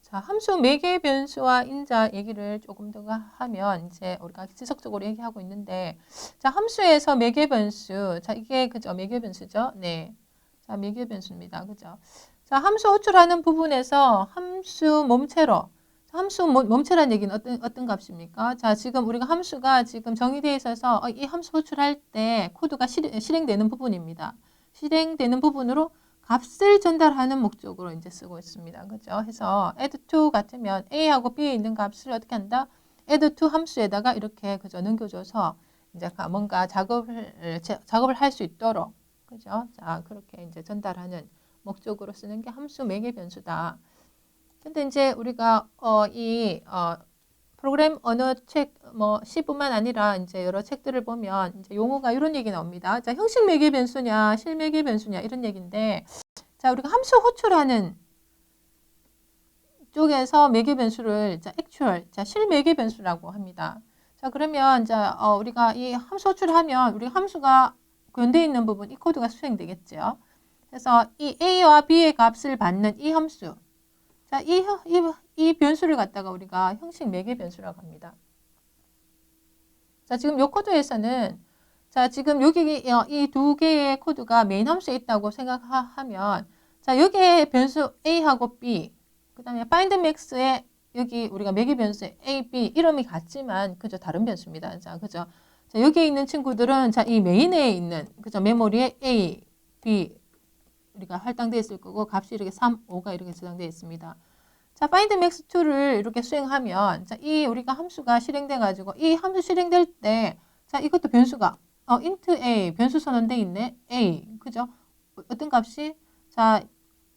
자, 함수 매개 변수와 인자 얘기를 조금 더 하면 이제 우리가 지속적으로 얘기하고 있는데, 자, 함수에서 매개 변수, 자, 이게 그죠? 매개 변수죠? 네. 자, 매개 변수입니다. 그죠? 자, 함수 호출하는 부분에서 함수 몸체로, 함수 몸체란 얘기는 어떤 값입니까? 자, 지금 우리가 함수가 지금 정의되어 있어서 이 함수 호출할 때 코드가 실행되는 부분입니다. 실행되는 부분으로 값을 전달하는 목적으로 이제 쓰고 있습니다. 그죠? 해서 add2 같으면 a하고 b에 있는 값을 어떻게 한다? add2 함수에다가 이렇게 그죠? 넘겨줘서 이제 뭔가 작업을 할 수 있도록 그죠? 자, 그렇게 이제 전달하는 목적으로 쓰는 게 함수 매개 변수다. 근데 이제 우리가 프로그램 언어 책, 뭐 C뿐만 아니라 이제 여러 책들을 보면 이제 용어가 이런 얘기 나옵니다. 자, 형식 매개 변수냐, 실 매개 변수냐 이런 얘기인데, 자, 우리가 함수 호출하는 쪽에서 매개 변수를 자, actual, 자, 실 매개 변수라고 합니다. 자, 그러면 자, 우리가 이 함수 호출하면 우리 함수가 구현되어 있는 부분 이 코드가 수행되겠죠. 그래서 이 a와 b의 값을 받는 이 함수, 자, 이 변수를 갖다가 우리가 형식 매개 변수라고 합니다. 자, 지금 이 코드에서는 자, 지금 여기 이 두 개의 코드가 메인 함수에 있다고 생각하면 자, 여기에 변수 a하고 b, 그 다음에 find max에 여기 우리가 매개 변수 a, b 이름이 같지만 그저 다른 변수입니다. 자, 그죠? 자, 여기에 있는 친구들은 자, 이 메인에 있는 그죠? 메모리에 a, b 우리가 할당되어 있을 거고 값이 이렇게 3, 5가 이렇게 저장되어 있습니다. 자, find max2를 이렇게 수행하면 자, 이 우리가 함수가 실행돼 가지고 이 함수 실행될 때 자, 이것도 변수가 int a 변수 선언돼 있네. a. 그죠? 어떤 값이 자,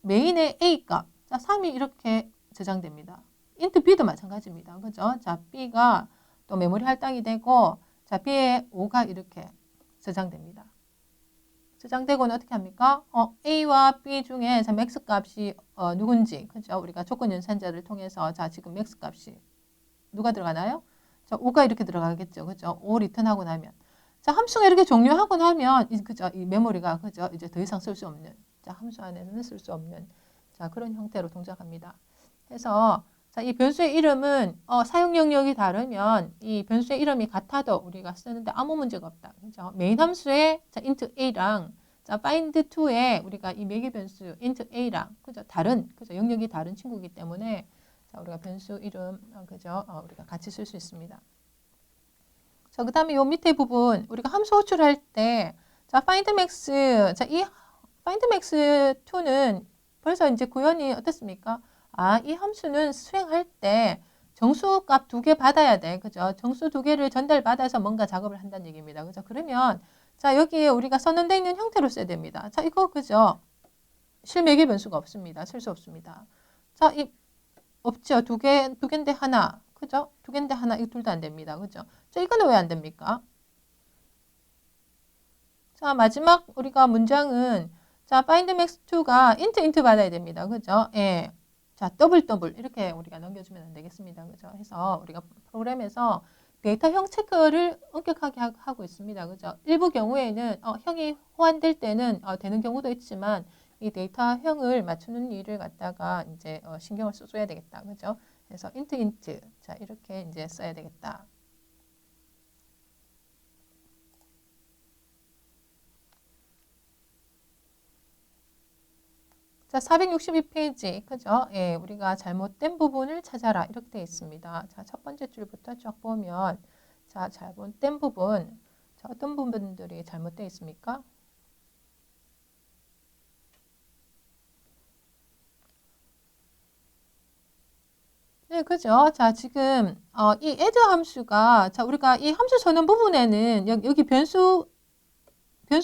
메인의 a 값. 자, 3이 이렇게 저장됩니다. int b도 마찬가지입니다. 그죠? 자, b가 또 메모리 할당이 되고 자, b의 5가 이렇게 저장됩니다. 저장되고는 어떻게 합니까? A와 B 중에 자, 맥스 값이 누군지, 그죠? 우리가 조건 연산자를 통해서 자, 지금 맥스 값이 누가 들어가나요? 자, 5가 이렇게 들어가겠죠. 그죠? 5 리턴하고 나면. 자, 함수가 이렇게 종료하고 나면, 그죠? 이 메모리가, 그죠? 이제 더 이상 쓸 수 없는, 자, 함수 안에서는 쓸 수 없는, 자, 그런 형태로 동작합니다. 그래서, 자, 이 변수의 이름은, 사용 영역이 다르면 이 변수의 이름이 같아도 우리가 쓰는데 아무 문제가 없다. 그죠? 메인 함수의, 자, int a랑, 자, find2에 우리가 이 매개 변수 int a랑, 그죠? 그죠? 영역이 다른 친구이기 때문에, 자, 우리가 변수 이름, 그죠? 우리가 같이 쓸 수 있습니다. 자, 그 다음에 요 밑에 부분, 우리가 함수 호출할 때, 자, find max, 자, 이 find max 2는 벌써 이제 구현이 어떻습니까? 이 함수는 수행할 때 정수 값 2개 받아야 돼. 그죠? 정수 2개를 전달받아서 뭔가 작업을 한다는 얘기입니다. 그죠? 그러면, 자, 여기에 우리가 선언되어 있는 형태로 써야 됩니다. 자, 이거, 그죠? 실매개 변수가 없습니다. 쓸 수 없습니다. 자, 없죠. 두 개인데 하나. 그죠? 두 개인데 하나. 이거 둘 다 안 됩니다. 그죠? 자, 이거는 왜 안 됩니까? 자, 마지막 우리가 문장은 자, find max2가 int 받아야 됩니다. 그죠? 예. 자, 더블 이렇게 우리가 넘겨주면 안 되겠습니다. 그죠? 해서 우리가 프로그램에서 데이터형 체크를 엄격하게 하고 있습니다. 그죠? 일부 경우에는 형이 호환될 때는 되는 경우도 있지만 이 데이터형을 맞추는 일을 갖다가 이제 신경을 써줘야 되겠다. 그죠? 그래서 int 자, 이렇게 이제 써야 되겠다. 자, 462페이지, 그죠? 예, 우리가 잘못된 부분을 찾아라. 이렇게 되어 있습니다. 자, 첫 번째 줄부터 쭉 보면, 자, 잘못된 부분. 자, 어떤 부분들이 잘못되어 있습니까? 네, 그죠? 자, 지금, 이 add 함수가, 자, 우리가 이 함수 전원 부분에는 여기 변수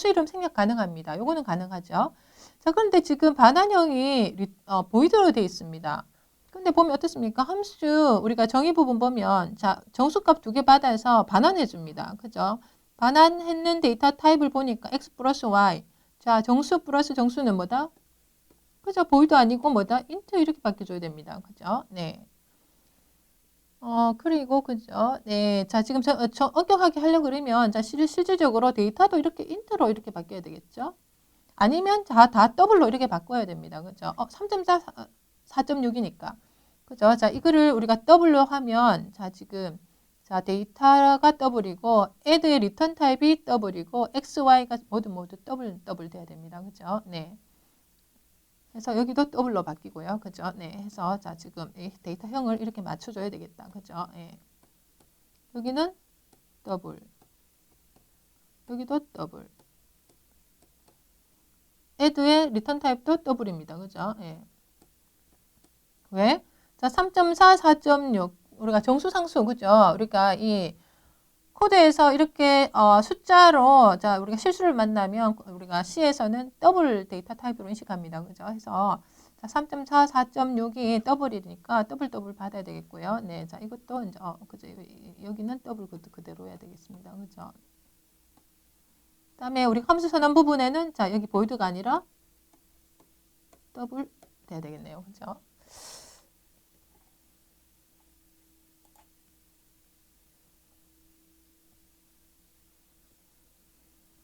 이름 생략 가능합니다. 요거는 가능하죠. 자, 그런데 지금 반환형이 보이드로 되어 있습니다. 근데 보면 어떻습니까? 함수 우리가 정의 부분 보면 자, 정수값 2개 받아서 반환해 줍니다. 그죠? 반환했는 데이터 타입을 보니까 x 플러스 y. 자, 정수 플러스 정수는 뭐다? 그죠? 보이드 아니고 뭐다? int 이렇게 바뀌어줘야 됩니다. 그죠? 네. 그리고, 그죠? 네. 자, 지금 엄격하게 하려고 그러면, 자, 실질적으로 데이터도 이렇게 인트로 이렇게 바뀌어야 되겠죠? 아니면 다 더블로 이렇게 바꿔야 됩니다. 그죠? 3.4, 4.6이니까. 그죠? 자, 이거를 우리가 더블로 하면, 자, 지금, 자, 데이터가 더블이고, add의 리턴 타입이 더블이고, xy가 모두 더블 돼야 됩니다. 그죠? 네. 그래서 여기도 더블로 바뀌고요. 그죠? 네. 해서, 자, 지금 이 데이터형을 이렇게 맞춰줘야 되겠다. 그죠? 예. 여기는 더블. 여기도 더블. add의 리턴 타입도 더블입니다. 그죠? 예. 왜? 자, 3.4, 4.6. 우리가 정수상수, 그죠? 우리가 이 코드에서 이렇게 숫자로, 자, 우리가 실수를 만나면 우리가 C에서는 더블 데이터 타입으로 인식합니다. 그죠? 해서, 자, 3.4, 4.6이 더블이니까 더블 받아야 되겠고요. 네. 자, 이것도 이제, 그죠? 여기는 더블 그대로 해야 되겠습니다. 그죠? 그 다음에 우리 함수 선언 부분에는, 자, 여기 보이드가 아니라 더블 돼야 되겠네요. 그죠?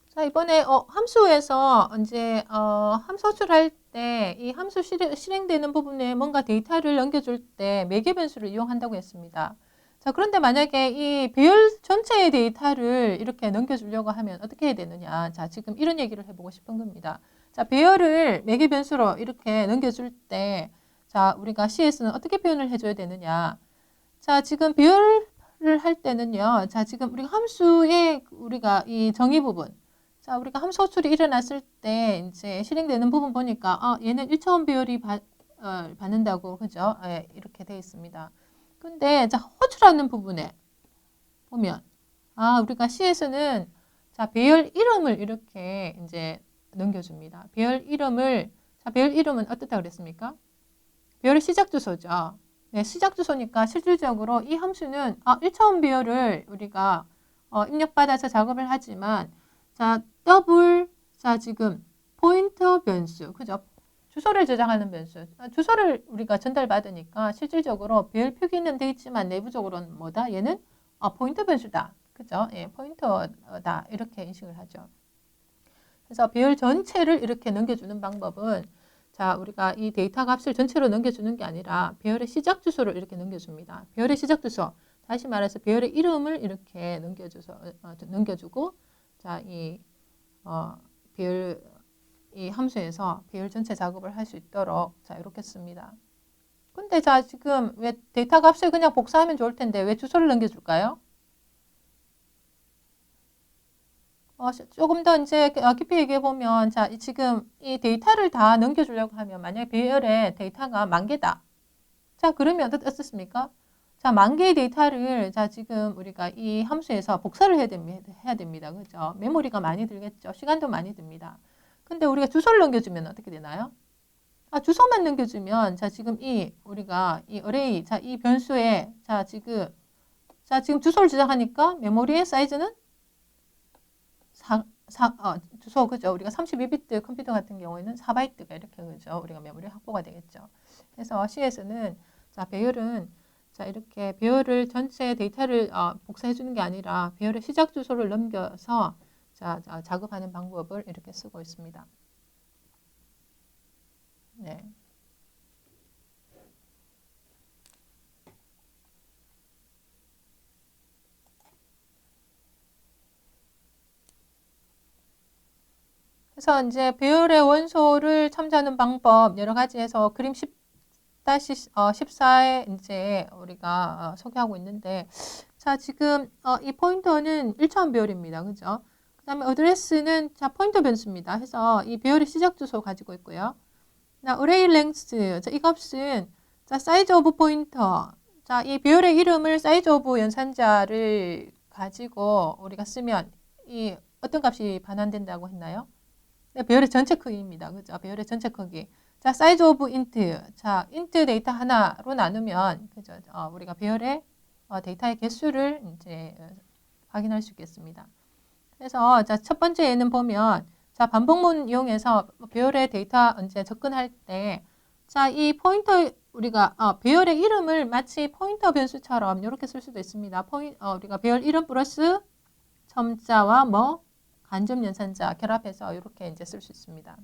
자, 이번에 함수에서 이제 함수 호출할 때 이 함수 실행되는 부분에 뭔가 데이터를 넘겨줄 때 매개 변수를 이용한다고 했습니다. 자, 그런데 만약에 이 배열 전체의 데이터를 이렇게 넘겨주려고 하면 어떻게 해야 되느냐. 자, 지금 이런 얘기를 해보고 싶은 겁니다. 자, 배열을 매개 변수로 이렇게 넘겨줄 때, 자, 우리가 C에서는 어떻게 표현을 해줘야 되느냐. 자, 지금 배열을 할 때는요. 자, 지금 우리가 함수의 우리가 이 정의 부분, 자, 우리가 함수 호출이 일어났을 때 이제 실행되는 부분 보니까 얘는 1차원 배열이 받는다고 그죠? 예, 이렇게 되어 있습니다. 근데 자, 호출하는 부분에 보면 우리가 C에서는 자, 배열 이름을 이렇게 이제 넘겨줍니다. 배열 이름을 자, 배열 이름은 어떻다 그랬습니까? 배열의 시작 주소죠. 네, 시작 주소니까 실질적으로 이 함수는 1차원 배열을 우리가 입력받아서 작업을 하지만 자, 더블, 자, 지금 포인터 변수, 그죠? 주소를 저장하는 변수. 주소를 우리가 전달받으니까 실질적으로 배열 표기는 돼 있지만 내부적으로는 뭐다? 얘는 포인터 변수다. 그죠? 예, 포인터다. 이렇게 인식을 하죠. 그래서 배열 전체를 이렇게 넘겨주는 방법은 자, 우리가 이 데이터 값을 전체로 넘겨주는 게 아니라 배열의 시작 주소를 이렇게 넘겨줍니다. 배열의 시작 주소. 다시 말해서 배열의 이름을 이렇게 넘겨주고 자, 배열, 이 함수에서 배열 전체 작업을 할 수 있도록 자, 이렇게 씁니다. 근데 자, 지금 왜 데이터 값을 그냥 복사하면 좋을 텐데 왜 주소를 넘겨줄까요? 조금 더 이제 깊이 얘기해 보면 자, 지금 이 데이터를 다 넘겨주려고 하면 만약에 배열에 데이터가 10,000개다. 자, 그러면 어떻습니까? 자, 10,000개의 데이터를 자, 지금 우리가 이 함수에서 복사를 해야 됩니다. 그죠? 메모리가 많이 들겠죠. 시간도 많이 듭니다. 근데 우리가 주소를 넘겨주면 어떻게 되나요? 주소만 넘겨주면 자, 지금 우리가 이 어레이 자, 이 변수에 자, 지금 주소를 저장하니까 메모리의 사이즈는 주소 그죠? 우리가 32비트 컴퓨터 같은 경우에는 4바이트가 이렇게 그죠? 우리가 메모리 확보가 되겠죠. 그래서 C에서는 자, 배열은 자, 이렇게 배열을 전체 데이터를 복사해 주는 게 아니라 배열의 시작 주소를 넘겨서 자, 작업하는 방법을 이렇게 쓰고 있습니다. 네. 그래서 이제 배열의 원소를 참조하는 방법 여러 가지 해서 그림 10-14에 이제 우리가 소개하고 있는데 자, 지금 이 포인터는 1차원 배열입니다. 그죠? 그 다음에 어드레스는 자, 포인터 변수입니다. 해서 이 배열의 시작 주소 가지고 있고요. array length, 자, 이 값은 자, size of pointer. 자, 이 배열의 이름을 size of 연산자를 가지고 우리가 쓰면 이 어떤 값이 반환된다고 했나요? 네, 배열의 전체 크기입니다. 그죠? 배열의 전체 크기. 자, size of int. 자, int 데이터 하나로 나누면, 그죠? 우리가 배열의 데이터의 개수를 이제 확인할 수 있겠습니다. 그래서, 자, 첫 번째 예는 보면, 자, 반복문 이용해서 배열의 데이터 이제 접근할 때, 자, 이 포인터, 우리가, 배열의 이름을 마치 포인터 변수처럼 이렇게 쓸 수도 있습니다. 우리가 배열 이름 플러스 첨자와 간접 연산자 결합해서 이렇게 이제 쓸 수 있습니다.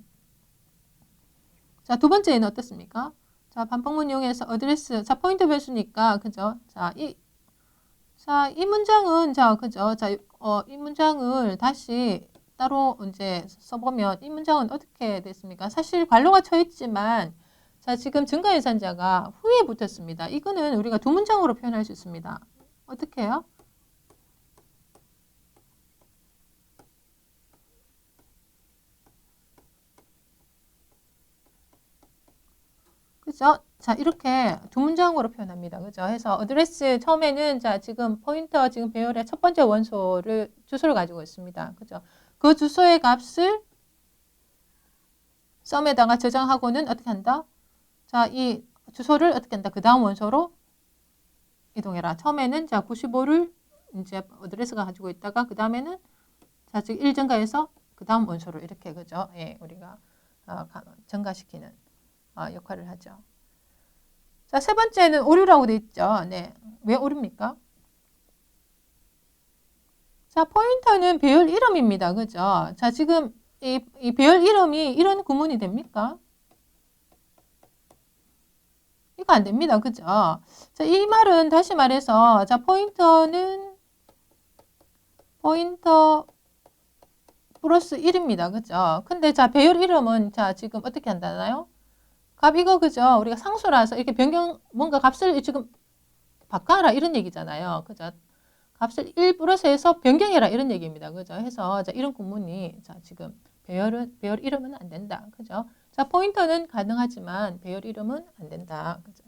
자, 두 번째는 어떻습니까? 자, 반복문 이용해서 어드레스. 자, 포인터 변수니까, 그죠? 자, 이 문장은, 자, 그죠? 자, 이 문장을 다시 따로 이제 써보면 이 문장은 어떻게 됐습니까? 사실 괄호가 쳐 있지만, 자, 지금 증가예산자가 후에 붙었습니다. 이거는 우리가 두 문장으로 표현할 수 있습니다. 어떻게 해요? 그죠? 자, 이렇게 두 문장으로 표현합니다. 그죠? 해서 어드레스 처음에는 자, 지금 포인터 지금 배열의 첫 번째 원소를 주소를 가지고 있습니다. 그죠? 그 주소의 값을 썸에다가 저장하고는 어떻게 한다? 자, 이 주소를 어떻게 한다? 그 다음 원소로 이동해라. 처음에는 자, 95를 이제 어드레스가 가지고 있다가 그 다음에는 자, 즉 1 증가해서 그 다음 원소로 이렇게 그죠? 예, 우리가 증가시키는 역할을 하죠. 자, 세 번째는 오류라고 돼 있죠. 네. 왜 오류입니까? 자, 포인터는 배열 이름입니다. 그죠? 자, 지금 이 배열 이름이 이런 구문이 됩니까? 이거 안 됩니다. 그죠? 자, 이 말은 다시 말해서 자, 포인터는 포인터 플러스 1입니다. 그죠? 근데 자, 배열 이름은 자, 지금 어떻게 한다나요? 값 이거 그죠? 우리가 상수라서 이렇게 변경 뭔가 값을 지금 바꿔라 이런 얘기잖아요. 그죠? 값을 1 플러스해서 변경해라 이런 얘기입니다. 그죠? 해서 자, 이런 구문이 자, 지금 배열 이름은 안 된다. 그죠? 자, 포인터는 가능하지만 배열 이름은 안 된다. 그죠?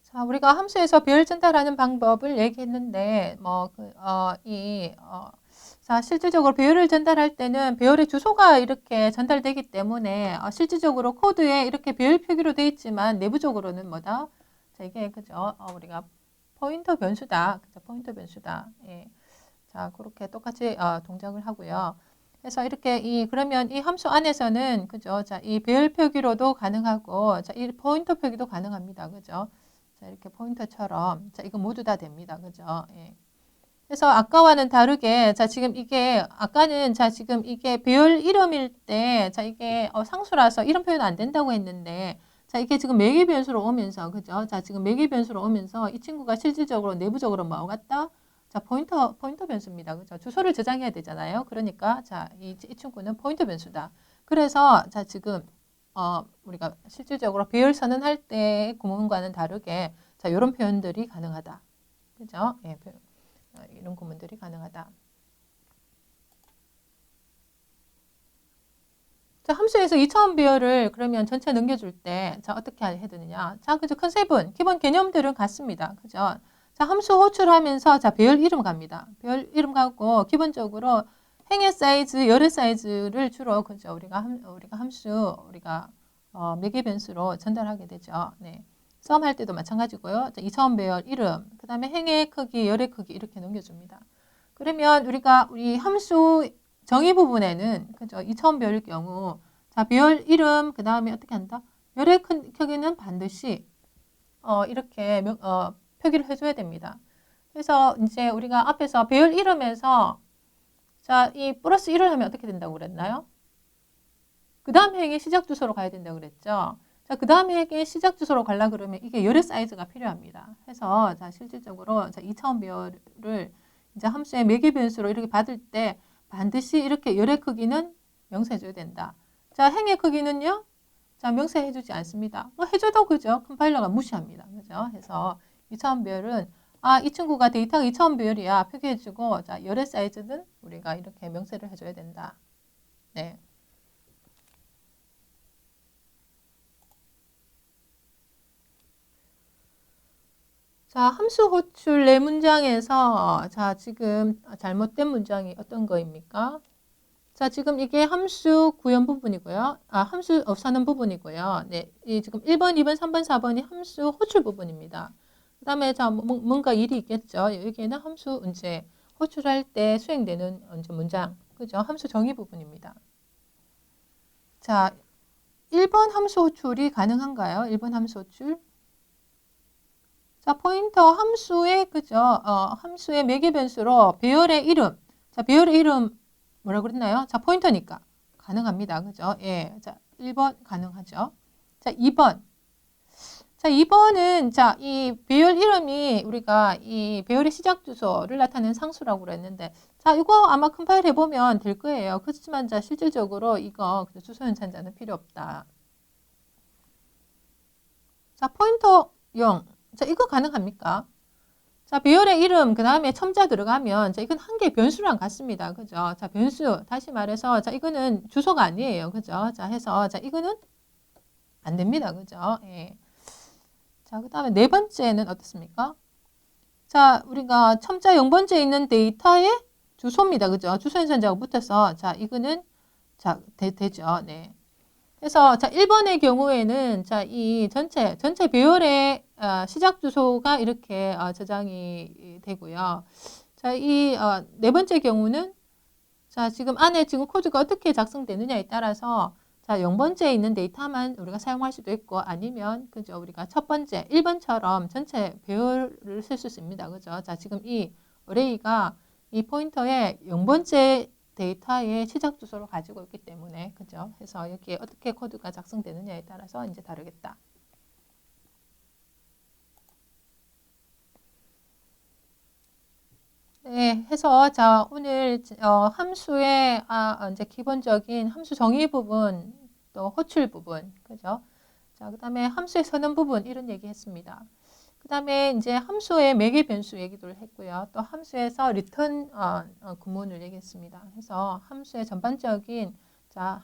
자, 우리가 함수에서 배열 전달하는 방법을 얘기했는데 자, 실질적으로 배열을 전달할 때는 배열의 주소가 이렇게 전달되기 때문에 실질적으로 코드에 이렇게 배열 표기로 되어 있지만 내부적으로는 뭐다? 자, 이게 그죠? 우리가 포인터 변수다. 그죠? 포인터 변수다. 예. 자, 그렇게 똑같이 동작을 하고요. 그래서 이렇게 그러면 이 함수 안에서는 그죠? 자, 이 배열 표기로도 가능하고 자, 이 포인터 표기도 가능합니다. 그죠? 자, 이렇게 포인터처럼 자, 이거 모두 다 됩니다. 그죠? 예. 그래서 아까와는 다르게 자, 지금 이게 아까는 자, 지금 이게 배열 이름일 때 자, 이게 상수라서 이름 표현 안 된다고 했는데 자, 이게 지금 매개 변수로 오면서 그죠? 자, 지금 매개 변수로 오면서 이 친구가 실질적으로 내부적으로 뭐 같다? 자, 포인터 변수입니다. 그죠? 주소를 저장해야 되잖아요. 그러니까 자, 이 친구는 포인터 변수다. 그래서 자, 지금 우리가 실질적으로 배열 선언할 때의 구문과는 다르게 자, 이런 표현들이 가능하다. 그죠? 예, 이런 구문들이 가능하다. 자, 함수에서 2차원 배열을 그러면 전체 넘겨줄 때, 자, 어떻게 해야 되느냐. 자, 그죠. 컨셉은, 기본 개념들은 같습니다. 그죠. 자, 함수 호출하면서, 자, 배열 이름 갑니다. 배열 이름 가고, 기본적으로 행의 사이즈, 열의 사이즈를 주로, 그죠. 우리가 함수, 매개 변수로 전달하게 되죠. 네. 썸 할 때도 마찬가지고요. 자, 2차원 배열 이름, 그 다음에 행의 크기, 열의 크기 이렇게 넘겨줍니다. 그러면 우리 함수 정의 부분에는 그죠? 2차원 배열일 경우 자, 배열 이름 그 다음에 어떻게 한다? 열의 크기는 반드시 이렇게 표기를 해줘야 됩니다. 그래서 이제 우리가 앞에서 배열 이름에서 자, 이 플러스 1을 하면 어떻게 된다고 그랬나요? 그 다음 행의 시작 주소로 가야 된다고 그랬죠. 자, 그 다음 행의 시작 주소로 가려 그러면 이게 열의 사이즈가 필요합니다. 해서 자, 실질적으로 자, 2차원 배열을 이제 함수의 매개 변수로 이렇게 받을 때 반드시 이렇게 열의 크기는 명시해줘야 된다. 자, 행의 크기는요? 자, 명시해주지 않습니다. 뭐 해줘도 그죠? 컴파일러가 무시합니다. 그죠? 해서 2차원 배열은 이 친구가 데이터가 2차원 배열이야. 표기해주고 자, 열의 사이즈는 우리가 이렇게 명시를 해줘야 된다. 네. 자, 함수 호출 내 문장에서 자, 지금 잘못된 문장이 어떤 거입니까? 자, 지금 이게 함수 구현 부분이고요. 함수 선언 부분이고요. 네, 이 지금 1번, 2번, 3번, 4번이 함수 호출 부분입니다. 그 다음에 자, 뭔가 일이 있겠죠. 여기에는 함수 이제 호출할 때 수행되는 문장. 그죠? 함수 정의 부분입니다. 자, 1번 함수 호출이 가능한가요? 1번 함수 호출? 자, 포인터 함수의, 그죠? 함수의 매개 변수로 배열의 이름. 자, 배열의 이름 뭐라 그랬나요? 자, 포인터니까 가능합니다. 그죠? 예. 자, 1번 가능하죠. 자, 2번. 자, 2번은, 자, 이 배열 이름이 우리가 이 배열의 시작 주소를 나타내는 상수라고 그랬는데, 자, 이거 아마 컴파일 해보면 될 거예요. 그렇지만, 자, 실질적으로 이거 주소 연산자는 필요 없다. 자, 포인터 0. 자, 이거 가능합니까? 자, 배열의 이름, 그 다음에 첨자 들어가면, 자, 이건 한 개의 변수랑 같습니다. 그죠? 자, 변수. 다시 말해서, 자, 이거는 주소가 아니에요. 그죠? 자, 해서, 자, 이거는 안 됩니다. 그죠? 예. 자, 그 다음에 네 번째는 어떻습니까? 자, 우리가 첨자 0번째에 있는 데이터의 주소입니다. 그죠? 주소 연산자가 붙어서, 자, 이거는, 자, 되죠. 네. 그래서, 자, 1번의 경우에는, 자, 이 전체 배열의 시작 주소가 이렇게 저장이 되고요. 자, 이 네 번째 경우는, 자, 지금 안에 지금 코드가 어떻게 작성되느냐에 따라서, 자, 0번째에 있는 데이터만 우리가 사용할 수도 있고, 아니면, 그죠? 우리가 첫 번째, 1번처럼 전체 배열을 쓸 수 있습니다. 그죠? 자, 지금 이 어레이가 이 포인터의 0번째 데이터의 시작 주소를 가지고 있기 때문에, 그죠? 그래서 여기에 어떻게 코드가 작성되느냐에 따라서 이제 다르겠다. 네, 해서 자 오늘 함수의 이제 기본적인 함수 정의 부분 또 호출 부분 그죠? 자 그다음에 함수의 선언 부분 이런 얘기 했습니다. 그다음에 이제 함수의 매개 변수 얘기도 했고요. 또 함수에서 리턴 구문을 얘기했습니다. 그래서 함수의 전반적인 자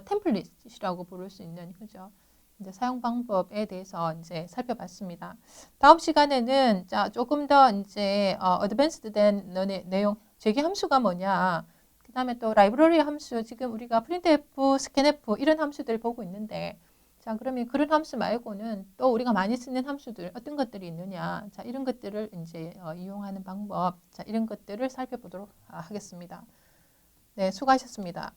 템플릿이라고 부를 수 있는 그죠? 이제 사용 방법에 대해서 이제 살펴봤습니다. 다음 시간에는 자 조금 더 이제 어드밴스드된 내용 재개 함수가 뭐냐 그 다음에 또 라이브러리 함수 지금 우리가 printf, scanf 이런 함수들 보고 있는데 자 그러면 그런 함수 말고는 또 우리가 많이 쓰는 함수들 어떤 것들이 있느냐 자 이런 것들을 이제 이용하는 방법 자 이런 것들을 살펴보도록 하겠습니다. 네 수고하셨습니다.